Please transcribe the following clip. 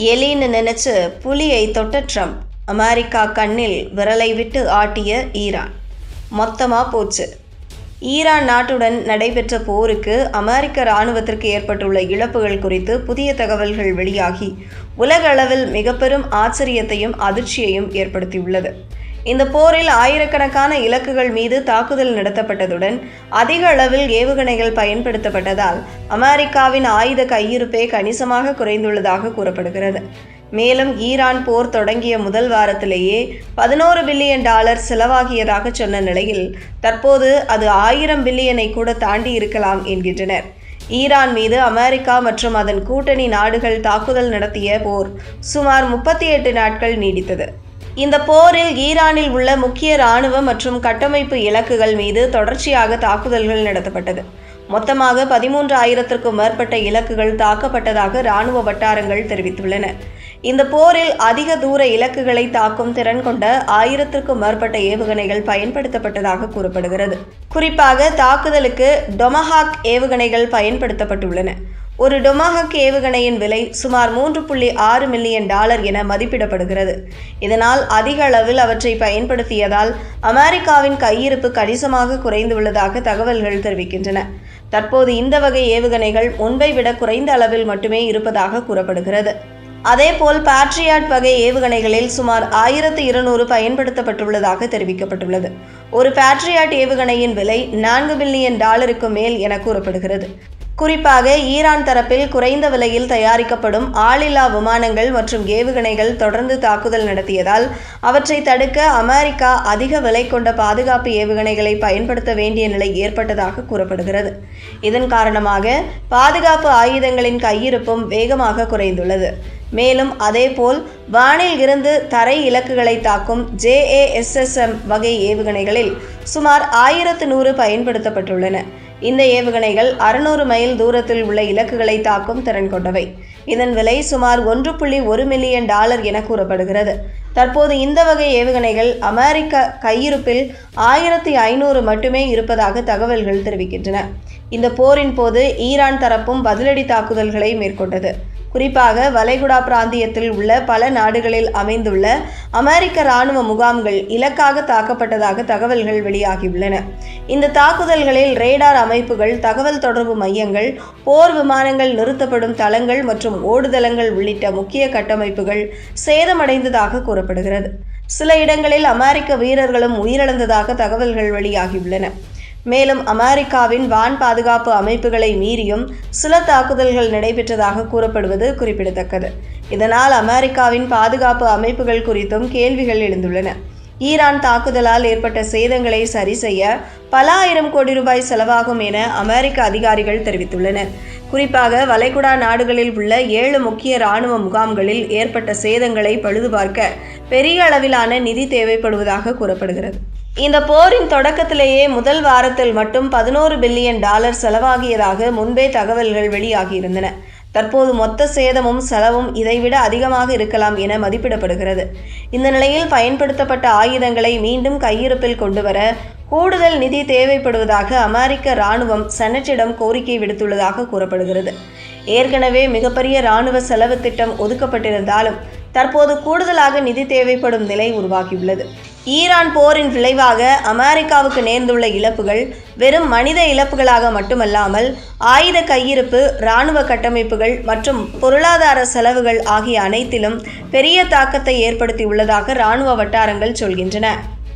எலின்னு நினைச்சு புலியை தொட்ட ட்ரம்ப். அமெரிக்கா கண்ணில் விரலை விட்டு ஆட்டிய ஈரான். மொத்தமா போச்சு. ஈரான் நாட்டுடன் நடைபெற்ற போருக்கு அமெரிக்க இராணுவத்திற்கு ஏற்பட்டுள்ள இழப்புகள் குறித்து புதிய தகவல்கள் வெளியாகி உலக அளவில் மிக பெரும் ஆச்சரியத்தையும் அதிர்ச்சியையும் ஏற்படுத்தியுள்ளது. இந்த போரில் ஆயிரக்கணக்கான இலக்குகள் மீது தாக்குதல் நடத்தப்பட்டதுடன் அதிக அளவில் ஏவுகணைகள் பயன்படுத்தப்பட்டதால் அமெரிக்காவின் ஆயுத கையிருப்பே கணிசமாக குறைந்துள்ளதாக கூறப்படுகிறது. மேலும் ஈரான் போர் தொடங்கிய முதல் வாரத்திலேயே $11 பில்லியன் செலவாகியதாக சொன்ன நிலையில் தற்போது அது 1000 பில்லியனை கூட தாண்டி இருக்கலாம் என்கின்றனர். ஈரான் மீது அமெரிக்கா மற்றும் அதன் கூட்டணி நாடுகள் தாக்குதல் நடத்திய போர் சுமார் 38 நாட்கள் நீடித்தது. இந்த போரில் ஈரானில் உள்ள முக்கிய இராணுவ மற்றும் கட்டமைப்பு இலக்குகள் மீது தொடர்ச்சியாக தாக்குதல்கள் நடத்தப்பட்டது. மொத்தமாக 13,000க்கும் மேற்பட்ட இலக்குகள் தாக்கப்பட்டதாக இராணுவ வட்டாரங்கள் தெரிவித்துள்ளன. இந்த போரில் அதிக தூர இலக்குகளை தாக்கும் திறன் கொண்ட 1000க்கும் மேற்பட்ட ஏவுகணைகள் பயன்படுத்தப்பட்டதாக கூறப்படுகிறது. குறிப்பாக தாக்குதலுக்கு டொமஹாக் ஏவுகணைகள் பயன்படுத்தப்பட்டுள்ளன. ஒரு டொமஹாக் ஏவுகணையின் விலை சுமார் $3.6 மில்லியன் என மதிப்பிடப்படுகிறது. இதனால் அதிக அளவில் அவற்றை பயன்படுத்தியதால் அமெரிக்காவின் கையிருப்பு கணிசமாக குறைந்துள்ளதாக தகவல்கள் தெரிவிக்கின்றன. தற்போது இந்த வகை ஏவுகணைகள் முன்பை விட குறைந்த அளவில் மட்டுமே இருப்பதாக கூறப்படுகிறது. அதேபோல் பேட்ரியாட் வகை ஏவுகணைகளில் சுமார் 1200 பயன்படுத்தப்பட்டுள்ளதாக தெரிவிக்கப்பட்டுள்ளது. ஒரு பேட்ரியாட் ஏவுகணையின் விலை $4 பில்லியன் மேல் என கூறப்படுகிறது. குறிப்பாக ஈரான் தரப்பில் குறைந்த விலையில் தயாரிக்கப்படும் ஆளில்லா விமானங்கள் மற்றும் ஏவுகணைகள் தொடர்ந்து தாக்குதல் நடத்தியதால் அவற்றை தடுக்க அமெரிக்கா அதிக விலை கொண்ட பாதுகாப்பு ஏவுகணைகளை பயன்படுத்த வேண்டிய நிலை ஏற்பட்டதாக கூறப்படுகிறது. இதன் காரணமாக பாதுகாப்பு ஆயுதங்களின் கையிருப்பும் வேகமாக குறைந்துள்ளது. மேலும் அதேபோல் வானில் இருந்து தரை இலக்குகளை தாக்கும் JASSM வகை ஏவுகணைகளில் சுமார் 1100 பயன்படுத்தப்பட்டுள்ளன. இந்த ஏவுகணைகள் 600 மைல் தூரத்தில் உள்ள இலக்குகளை தாக்கும் திறன் கொண்டவை. இதன் விலை சுமார் $1.1 மில்லியன் என கூறப்படுகிறது. தற்போது இந்த வகை ஏவுகணைகள் அமெரிக்க கையிருப்பில் 1500 மட்டுமே இருப்பதாக தகவல்கள் தெரிவிக்கின்றன. இந்த போரின் போது ஈரான் தரப்பும் பதிலடி தாக்குதல்களை மேற்கொண்டது. குறிப்பாக வளைகுடா பிராந்தியத்தில் உள்ள பல நாடுகளில் அமைந்துள்ள அமெரிக்க இராணுவ முகாம்கள் இலக்காக தாக்கப்பட்டதாக தகவல்கள் வெளியாகியுள்ளன. இந்த தாக்குதல்களில் ரேடார் அமைப்புகள், தகவல் தொடர்பு மையங்கள், போர் விமானங்கள் நிறுத்தப்படும் தளங்கள் மற்றும் ஓடுதளங்கள் உள்ளிட்ட முக்கிய கட்டமைப்புகள் சேதமடைந்ததாக கூறப்படுகிறது. சில இடங்களில் அமெரிக்க வீரர்களும் உயிரிழந்ததாக தகவல்கள் வெளியாகியுள்ளன. மேலும் அமெரிக்காவின் வான் பாதுகாப்பு அமைப்புகளை மீறியும் சில தாக்குதல்கள் நடைபெற்றதாக கூறப்படுவது குறிப்பிடத்தக்கது. இதனால் அமெரிக்காவின் பாதுகாப்பு அமைப்புகள் குறித்தும் கேள்விகள் எழுந்துள்ளன. ஈரான் தாக்குதலால் ஏற்பட்ட சேதங்களை சரி செய்ய பல ஆயிரம் கோடி ரூபாய் செலவாகும் என அமெரிக்க அதிகாரிகள் தெரிவித்துள்ளனர். குறிப்பாக வளைகுடா நாடுகளில் உள்ள 7 முக்கிய இராணுவ முகாம்களில் ஏற்பட்ட சேதங்களை பழுதுபார்க்க பெரிய அளவிலான நிதி தேவைப்படுவதாக கூறப்படுகிறது. இந்த போரின் தொடக்கத்திலேயே முதல் வாரத்தில் மட்டும் $11 பில்லியன் செலவாகியதாக முன்பே தகவல்கள் வெளியாகியிருந்தன. தற்போது மொத்த சேதமும் செலவும் இதைவிட அதிகமாக இருக்கலாம் என மதிப்பிடப்படுகிறது. இந்த நிலையில் பயன்படுத்தப்பட்ட ஆயுதங்களை மீண்டும் கையிருப்பில் கொண்டுவர கூடுதல் நிதி தேவைப்படுவதாக அமெரிக்க இராணுவம் செனட்டிடம் கோரிக்கை விடுத்துள்ளதாக கூறப்படுகிறது. ஏற்கனவே மிகப்பெரிய இராணுவ செலவு திட்டம் ஒதுக்கப்பட்டிருந்தாலும் தற்போது கூடுதலாக நிதி தேவைப்படும் நிலை உருவாகியுள்ளது. ஈரான் போரின் விளைவாக அமெரிக்காவுக்கு நேர்ந்துள்ள இழப்புகள் வெறும் மனித இழப்புகளாக மட்டுமல்லாமல் ஆயுத கையிருப்பு, இராணுவ கட்டமைப்புகள் மற்றும் பொருளாதார செலவுகள் ஆகிய அனைத்திலும் பெரிய தாக்கத்தை ஏற்படுத்தியுள்ளதாக இராணுவ வட்டாரங்கள் சொல்கின்றன.